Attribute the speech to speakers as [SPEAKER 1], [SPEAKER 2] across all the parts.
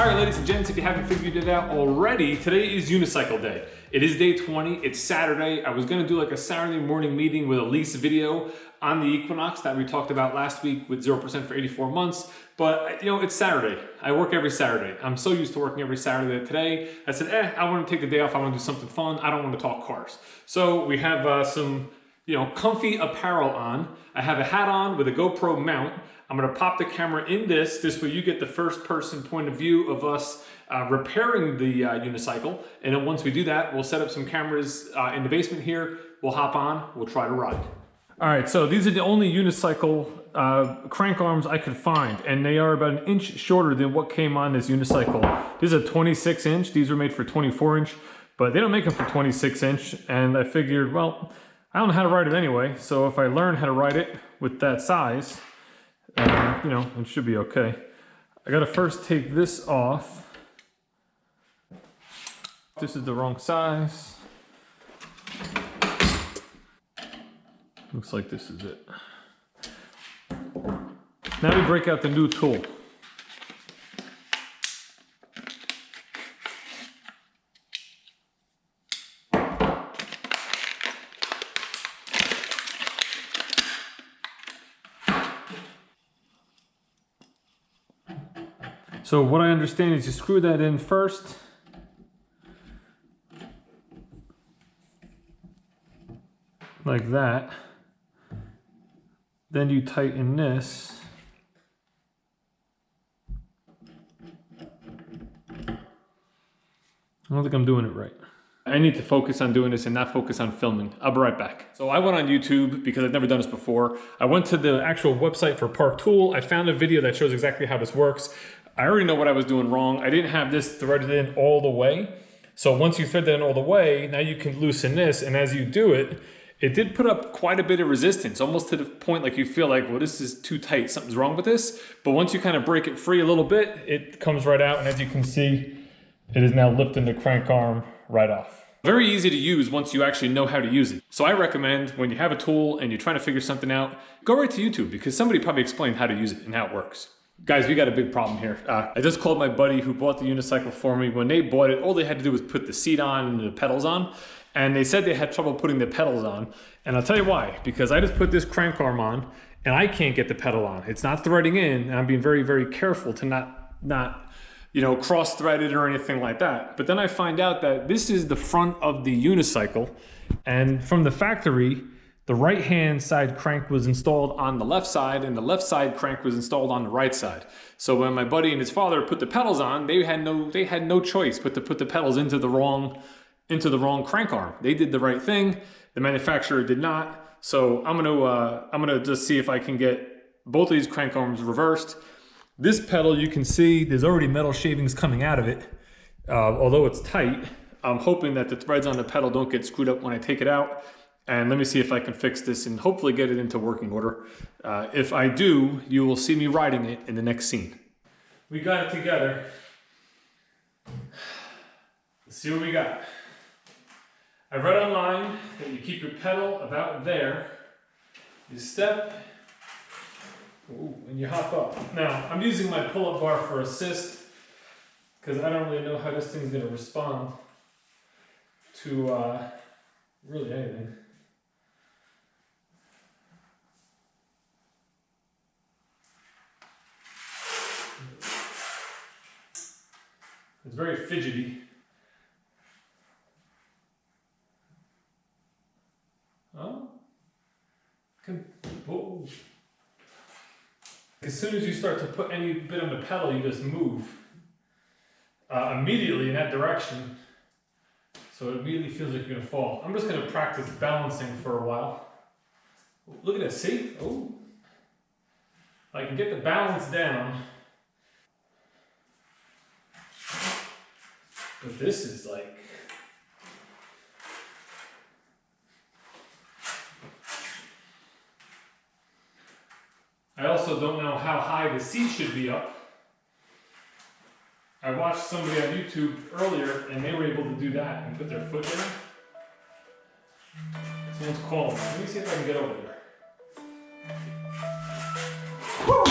[SPEAKER 1] All right, ladies and gents, if you haven't figured it out already, today is Unicycle Day. It is day 20, it's Saturday. I was gonna do like a Saturday morning meeting with a lease video on the Equinox that we talked about last week with 0% for 84 months, but you know, it's Saturday. I work every Saturday. I'm so used to working every Saturday that today I said, I wanna take the day off, I wanna do something fun, I don't wanna talk cars. So we have some comfy apparel on. I have a hat on with a GoPro mount. I'm gonna pop the camera in this way you get the first person point of view of us repairing the unicycle. And then once we do that, we'll set up some cameras in the basement here. We'll hop on, we'll try to ride. All right, so these are the only unicycle crank arms I could find, and they are about an inch shorter than what came on this unicycle. This is a 26 inch, these were made for 24 inch, but they don't make them for 26 inch, and I figured, well, I don't know how to ride it anyway, so if I learn how to ride it with that size, it should be okay. I gotta first take this off. This is the wrong size. Looks like this is it. Now we break out the new tool. So what I understand is you screw that in first. Like that. Then you tighten this. I don't think I'm doing it right. I need to focus on doing this and not focus on filming. I'll be right back. So I went on YouTube because I've never done this before. I went to the actual website for Park Tool. I found a video that shows exactly how this works. I already know what I was doing wrong. I didn't have this threaded in all the way. So once you thread that in all the way, now you can loosen this, and as you do it, it did put up quite a bit of resistance, almost to the point like you feel like, well, this is too tight, something's wrong with this. But once you kind of break it free a little bit, it comes right out, and as you can see, it is now lifting the crank arm right off. Very easy to use once you actually know how to use it. So I recommend when you have a tool and you're trying to figure something out, go right to YouTube because somebody probably explained how to use it and how it works. Guys, we got a big problem here. I just called my buddy who bought the unicycle for me. When they bought it, all they had to do was put the seat on and the pedals on. And they said they had trouble putting the pedals on. And I'll tell you why. Because I just put this crank arm on and I can't get the pedal on. It's not threading in, and I'm being very, very careful to not cross thread it or anything like that. But then I find out that this is the front of the unicycle. And from the factory, the right-hand side crank was installed on the left side, and the left side crank was installed on the right side. So when my buddy and his father put the pedals on, they had no choice but to put the pedals into the wrong crank arm. They did the right thing. The manufacturer did not. So I'm gonna just see if I can get both of these crank arms reversed. This pedal, you can see there's already metal shavings coming out of it. Although it's tight, I'm hoping that the threads on the pedal don't get screwed up when I take it out. And let me see if I can fix this and hopefully get it into working order. If I do, you will see me riding it in the next scene. We got it together. Let's see what we got. I read online that you keep your pedal about there. You step, and you hop up. Now, I'm using my pull-up bar for assist because I don't really know how this thing's gonna respond to really anything. It's very fidgety. Oh. As soon as you start to put any bit on the pedal, you just move immediately in that direction. So it immediately feels like you're gonna fall. I'm just gonna practice balancing for a while. Look at this, see? Oh. I can get the balance down. But this is like... I also don't know how high the seat should be up. I watched somebody on YouTube earlier and they were able to do that and put their foot there. Someone's calling me. Let me see if I can get over there. Woo!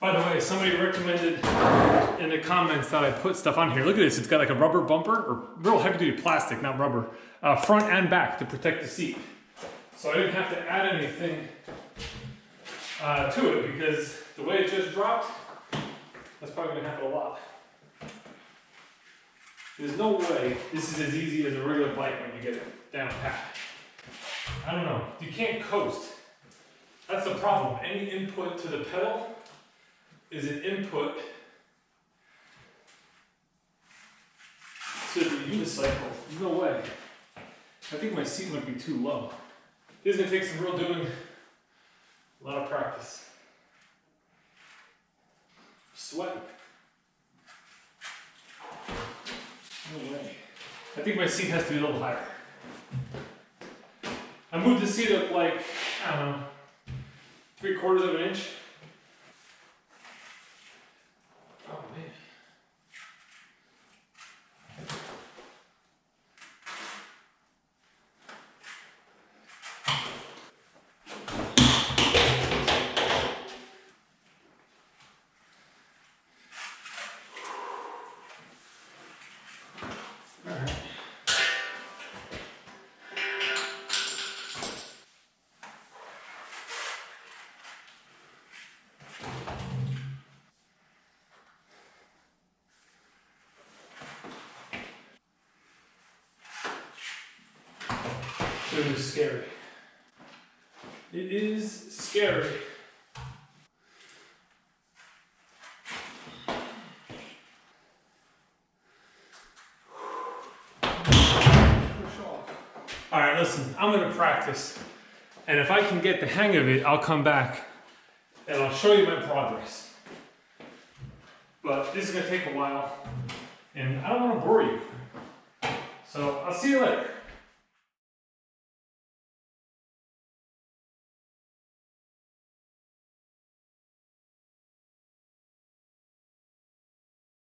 [SPEAKER 1] By the way, somebody recommended in the comments that I put stuff on here. Look at this, it's got like a rubber bumper, or real heavy duty plastic, not rubber, front and back to protect the seat. So I didn't have to add anything to it because the way it just dropped, that's probably gonna happen a lot. There's no way this is as easy as a regular bike when you get it down pat. I don't know, you can't coast. That's the problem. Any input to the pedal is an input to the unicycle. There's no way. I think my seat might be too low. This is gonna take some real doing, a lot of practice. Sweating. No way. I think my seat has to be a little higher. I moved the seat up like, I don't know, 3/4 of an inch. Oh man. All right. It is scary. It is scary. All right, listen, I'm gonna practice. And if I can get the hang of it, I'll come back and I'll show you my progress. But this is gonna take a while and I don't wanna bore you. So I'll see you later.